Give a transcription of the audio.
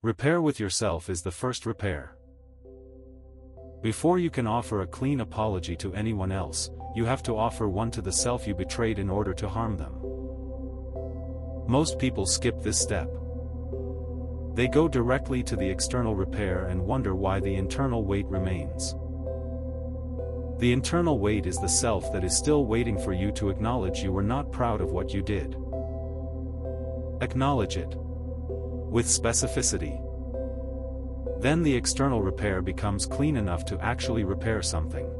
Repair with yourself is the first repair. Before you can offer a clean apology to anyone else, you have to offer one to the self you betrayed in order to harm them. Most people skip this step. They go directly to the external repair and wonder why the internal weight remains. The internal weight is the self that is still waiting for you to acknowledge you were not proud of what you did. Acknowledge it. With specificity. Then the external repair becomes clean enough to actually repair something.